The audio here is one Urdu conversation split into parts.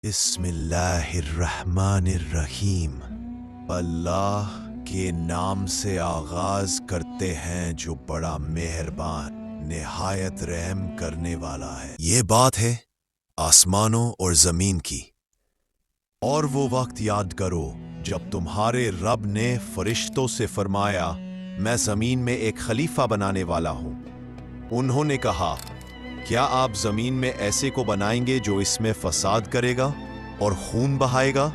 بسم اللہ الرحمن الرحیم۔ اللہ کے نام سے آغاز کرتے ہیں جو بڑا مہربان نہایت رحم کرنے والا ہے۔ یہ بات ہے آسمانوں اور زمین کی۔ اور وہ وقت یاد کرو جب تمہارے رب نے فرشتوں سے فرمایا میں زمین میں ایک خلیفہ بنانے والا ہوں۔ انہوں نے کہا کیا آپ زمین میں ایسے کو بنائیں گے جو اس میں فساد کرے گا اور خون بہائے گا،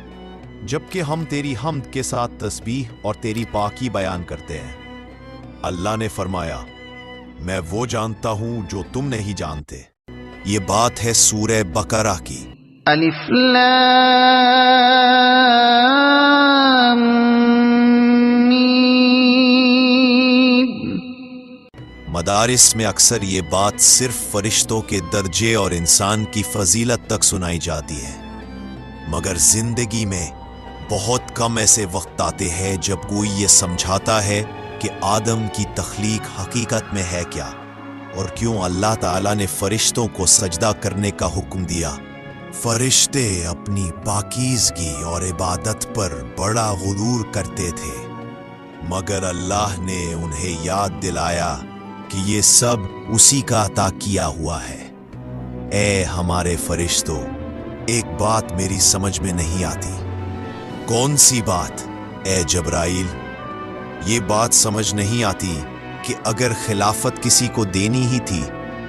جبکہ ہم تیری حمد کے ساتھ تسبیح اور تیری پاکی بیان کرتے ہیں۔ اللہ نے فرمایا میں وہ جانتا ہوں جو تم نہیں جانتے۔ یہ بات ہے سورہ بقرہ کی۔ الف لام مدارس میں اکثر یہ بات صرف فرشتوں کے درجے اور انسان کی فضیلت تک سنائی جاتی ہے، مگر زندگی میں بہت کم ایسے وقت آتے ہیں جب کوئی یہ سمجھاتا ہے کہ آدم کی تخلیق حقیقت میں ہے کیا، اور کیوں اللہ تعالیٰ نے فرشتوں کو سجدہ کرنے کا حکم دیا۔ فرشتے اپنی پاکیزگی اور عبادت پر بڑا غرور کرتے تھے، مگر اللہ نے انہیں یاد دلایا کہ یہ سب اسی کا عطا کیا ہوا ہے۔ اے ہمارے فرشتوں، ایک بات میری سمجھ میں نہیں آتی۔ کون سی بات؟ اے جبرائیل، یہ بات سمجھ نہیں آتی کہ اگر خلافت کسی کو دینی ہی تھی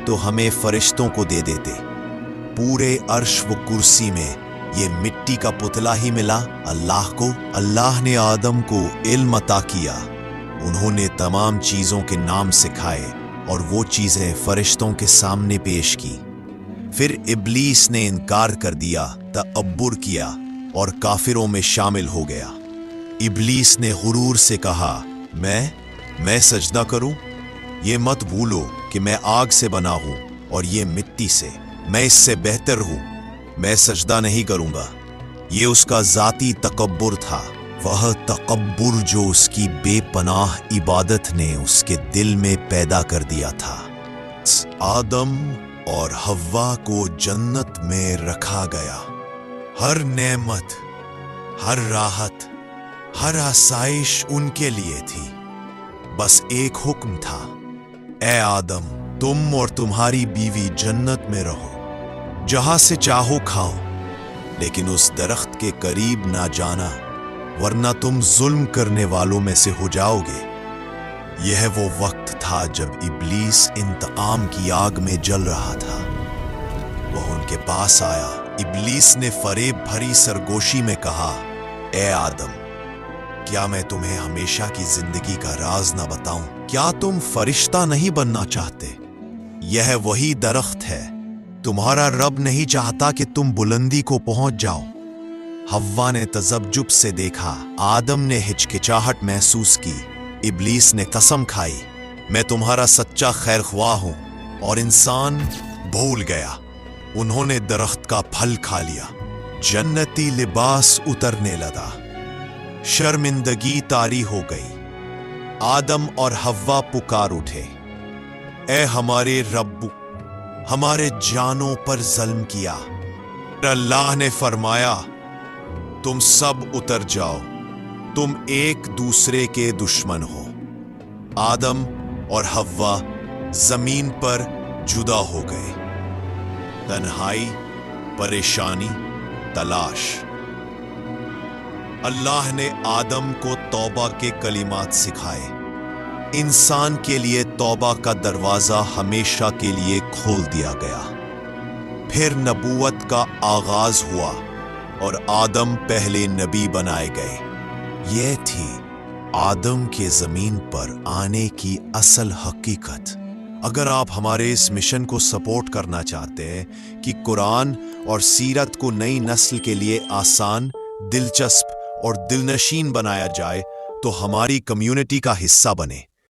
تو ہمیں فرشتوں کو دے دیتے۔ پورے عرش و کرسی میں یہ مٹی کا پتلا ہی ملا اللہ کو۔ اللہ نے آدم کو علم عطا کیا، انہوں نے تمام چیزوں کے نام سکھائے اور وہ چیزیں فرشتوں کے سامنے پیش کی۔ پھر ابلیس نے انکار کر دیا، تکبر کیا اور کافروں میں شامل ہو گیا۔ ابلیس نے غرور سے کہا میں سجدہ کروں؟ یہ مت بھولو کہ میں آگ سے بنا ہوں اور یہ مٹی سے، میں اس سے بہتر ہوں، میں سجدہ نہیں کروں گا۔ یہ اس کا ذاتی تکبر تھا، وہ تکبر جو اس کی بے پناہ عبادت نے اس کے دل میں پیدا کر دیا تھا۔ آدم اور حوا کو جنت میں رکھا گیا۔ ہر نعمت، ہر راحت، ہر آسائش ان کے لیے تھی، بس ایک حکم تھا، اے آدم تم اور تمہاری بیوی جنت میں رہو، جہاں سے چاہو کھاؤ، لیکن اس درخت کے قریب نہ جانا ورنہ تم ظلم کرنے والوں میں سے ہو جاؤ گے۔ یہ وہ وقت تھا جب ابلیس انتقام کی آگ میں جل رہا تھا۔ وہ ان کے پاس آیا۔ ابلیس نے فریب بھری سرگوشی میں کہا اے آدم، کیا میں تمہیں ہمیشہ کی زندگی کا راز نہ بتاؤں؟ کیا تم فرشتہ نہیں بننا چاہتے؟ یہ وہی درخت ہے، تمہارا رب نہیں چاہتا کہ تم بلندی کو پہنچ جاؤ۔ حوا نے تعجب سے دیکھا، آدم نے ہچکچاہٹ محسوس کی۔ ابلیس نے قسم کھائی میں تمہارا سچا خیر خواہ ہوں، اور انسان بھول گیا۔ انہوں نے درخت کا پھل کھا لیا، جنتی لباس اترنے لگا، شرمندگی طاری ہو گئی۔ آدم اور حوا پکار اٹھے اے ہمارے رب، ہمارے جانوں پر ظلم کیا۔ اللہ نے فرمایا تم سب اتر جاؤ، تم ایک دوسرے کے دشمن ہو۔ آدم اور حوا زمین پر جدا ہو گئے۔ تنہائی، پریشانی، تلاش۔ اللہ نے آدم کو توبہ کے کلمات سکھائے۔ انسان کے لیے توبہ کا دروازہ ہمیشہ کے لیے کھول دیا گیا۔ پھر نبوت کا آغاز ہوا اور آدم پہلے نبی بنائے گئے۔ یہ تھی آدم کے زمین پر آنے کی اصل حقیقت۔ اگر آپ ہمارے اس مشن کو سپورٹ کرنا چاہتے ہیں کہ قرآن اور سیرت کو نئی نسل کے لیے آسان، دلچسپ اور دلنشین بنایا جائے، تو ہماری کمیونٹی کا حصہ بنیں۔